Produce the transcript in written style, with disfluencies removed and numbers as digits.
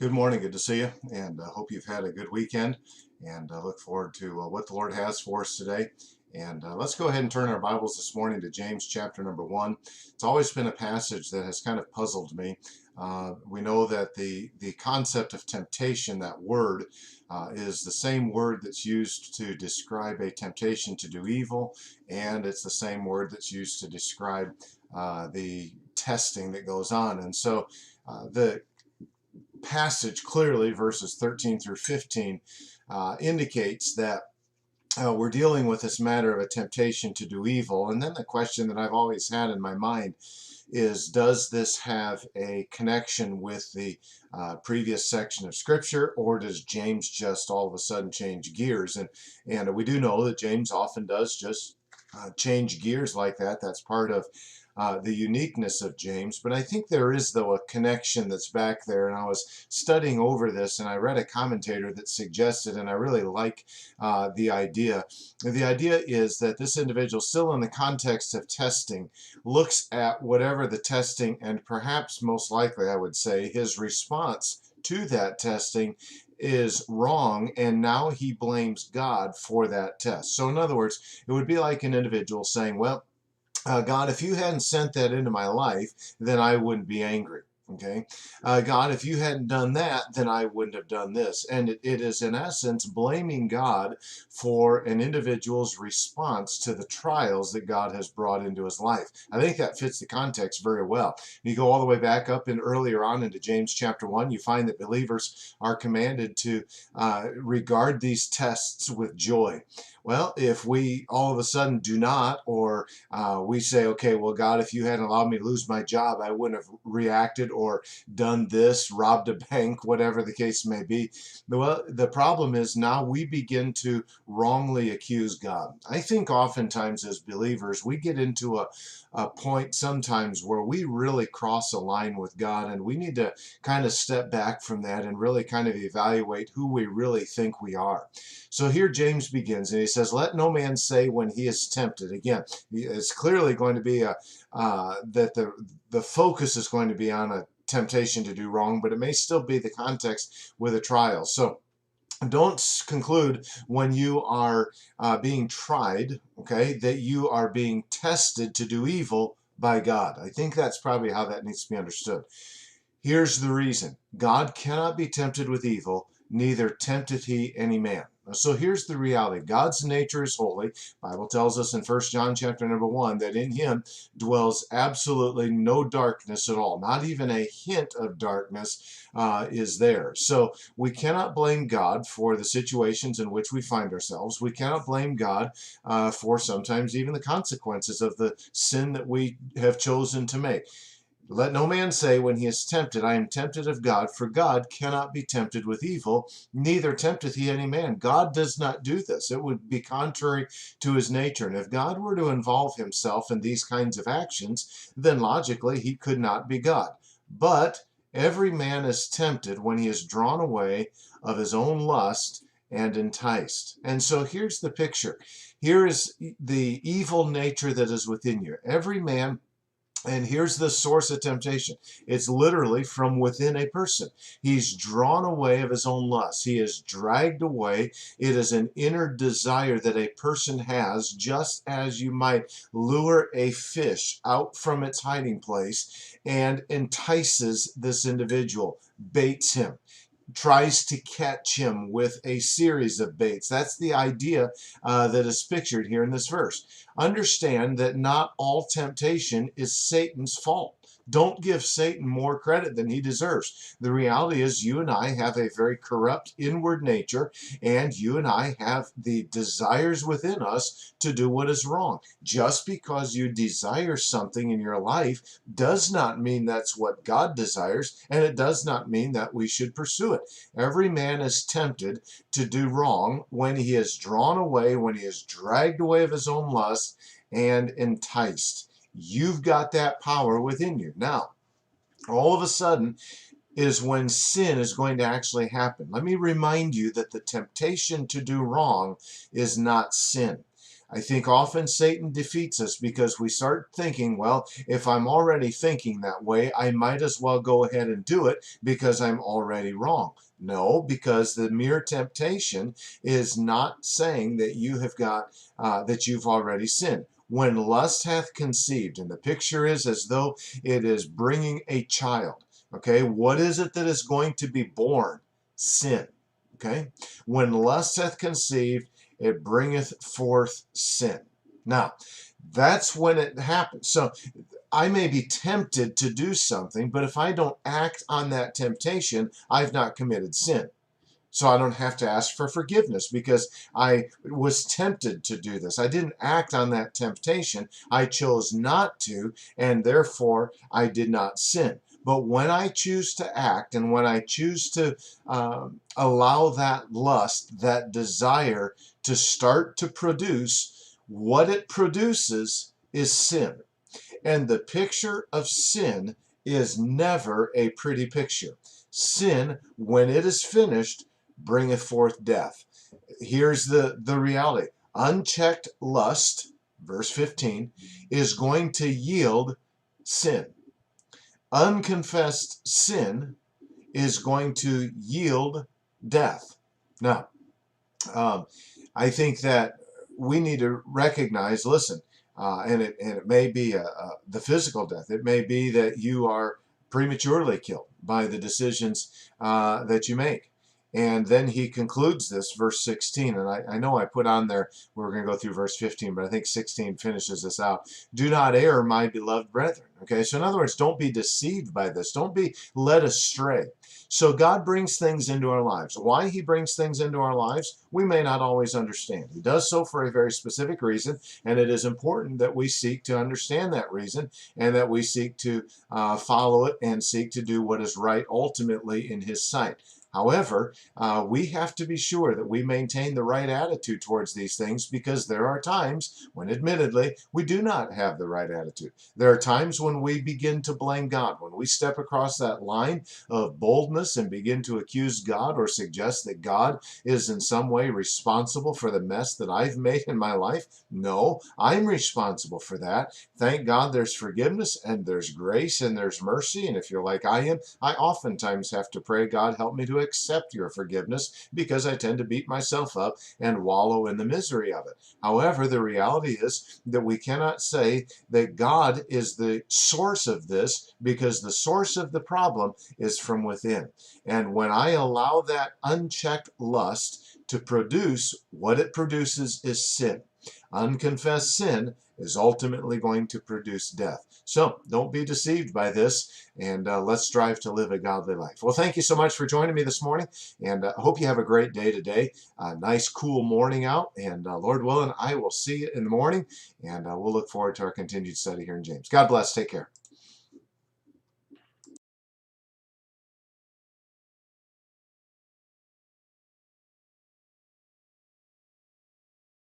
Good morning. Good to see you, and hope you've had a good weekend. And look forward to what the Lord has for us today. And let's go ahead and turn our Bibles this morning to James chapter number 1. It's always been a passage that has kind of puzzled me. We know that the concept of temptation, that word, is the same word that's used to describe a temptation to do evil, and it's the same word that's used to describe the testing that goes on. And so the passage clearly, verses 13 through 15, indicates that we're dealing with this matter of a temptation to do evil. And then the question that I've always had in my mind is, does this have a connection with the previous section of Scripture, or does James just all of a sudden change gears? And we do know that James often does just change gears like that. That's part of the uniqueness of James. But I think there is, though, a connection that's back there. And I was studying over this, and I read a commentator that suggested, and I really like the idea. The idea is that this individual, still in the context of testing, looks at whatever the testing, and perhaps most likely, I would say, his response to that testing is wrong, and now he blames God for that test. So in other words, it would be like an individual saying, well, God, if you hadn't sent that into my life, then I wouldn't be angry. Okay. God, if you hadn't done that, then I wouldn't have done this. And it is, in essence, blaming God for an individual's response to the trials that God has brought into his life. I think that fits the context very well. You go all the way back up and earlier on into James chapter 1, you find that believers are commanded to regard these tests with joy. Well, if we all of a sudden do not, or we say, okay, well, God, if you hadn't allowed me to lose my job, I wouldn't have reacted or done this, robbed a bank, whatever the case may be. Well, the problem is now we begin to wrongly accuse God. I think oftentimes as believers, we get into a point sometimes where we really cross a line with God, and we need to kind of step back from that and really kind of evaluate who we really think we are. So here James begins, and he says, let no man say when he is tempted. Again, it's clearly going to be that the focus is going to be on a temptation to do wrong, but it may still be the context with a trial. So don't conclude when you are being tried, okay, that you are being tested to do evil by God. I think that's probably how that needs to be understood. Here's the reason. God cannot be tempted with evil, neither tempteth he any man. So here's the reality. God's nature is holy. The Bible tells us in 1 John chapter number 1 that in him dwells absolutely no darkness at all. Not even a hint of darkness is there. So we cannot blame God for the situations in which we find ourselves. We cannot blame God for sometimes even the consequences of the sin that we have chosen to make. Let no man say when he is tempted, I am tempted of God, for God cannot be tempted with evil, neither tempteth he any man. God does not do this. It would be contrary to his nature. And if God were to involve himself in these kinds of actions, then logically he could not be God. But every man is tempted when he is drawn away of his own lust and enticed. And so here's the picture. Here is the evil nature that is within you. Every man. And here's the source of temptation. It's literally from within a person. He's drawn away of his own lust. He is dragged away. It is an inner desire that a person has, just as you might lure a fish out from its hiding place and entices this individual, baits him, tries to catch him with a series of baits. That's the idea that is pictured here in this verse. Understand that not all temptation is Satan's fault. Don't give Satan more credit than he deserves. The reality is you and I have a very corrupt inward nature, and you and I have the desires within us to do what is wrong. Just because you desire something in your life does not mean that's what God desires, and it does not mean that we should pursue it. Every man is tempted to do wrong when he is drawn away, when he is dragged away of his own lust and enticed. You've got that power within you. Now, all of a sudden is when sin is going to actually happen. Let me remind you that the temptation to do wrong is not sin. I think often Satan defeats us because we start thinking, well, if I'm already thinking that way, I might as well go ahead and do it because I'm already wrong. No, because the mere temptation is not saying that that you've already sinned. When lust hath conceived, and the picture is as though it is bringing a child. Okay, what is it that is going to be born? Sin. Okay, when lust hath conceived, it bringeth forth sin. Now, that's when it happens. So I may be tempted to do something, but if I don't act on that temptation, I've not committed sin. So I don't have to ask for forgiveness because I was tempted to do this. I didn't act on that temptation. I chose not to, and therefore I did not sin. But when I choose to act and when I choose to allow that lust, that desire to start to produce, what it produces is sin. And the picture of sin is never a pretty picture. Sin, when it is finished, bringeth forth death. Here's the reality. Unchecked lust, verse 15, is going to yield sin. Unconfessed sin is going to yield death. Now, I think that we need to recognize, listen, and it may be the physical death. It may be that you are prematurely killed by the decisions that you make. And then he concludes this, verse 16, and I know I put on there, we're going to go through verse 15, but I think 16 finishes this out. Do not err, my beloved brethren. Okay, so in other words, don't be deceived by this. Don't be led astray. So God brings things into our lives. Why he brings things into our lives, we may not always understand. He does so for a very specific reason, and it is important that we seek to understand that reason and that we seek to follow it and seek to do what is right ultimately in his sight. However, we have to be sure that we maintain the right attitude towards these things because there are times when, admittedly, we do not have the right attitude. There are times when we begin to blame God, when we step across that line of boldness and begin to accuse God or suggest that God is in some way responsible for the mess that I've made in my life. No, I'm responsible for that. Thank God there's forgiveness and there's grace and there's mercy. And if you're like I am, I oftentimes have to pray, God, help me to accept your forgiveness because I tend to beat myself up and wallow in the misery of it. However, the reality is that we cannot say that God is the source of this because the source of the problem is from within. And when I allow that unchecked lust to produce, what it produces is sin. Unconfessed sin is ultimately going to produce death. So don't be deceived by this, and let's strive to live a godly life. Well, thank you so much for joining me this morning, and I hope you have a great day today. Nice, cool morning out, and Lord willing, I will see you in the morning, and we'll look forward to our continued study here in James. God bless. Take care.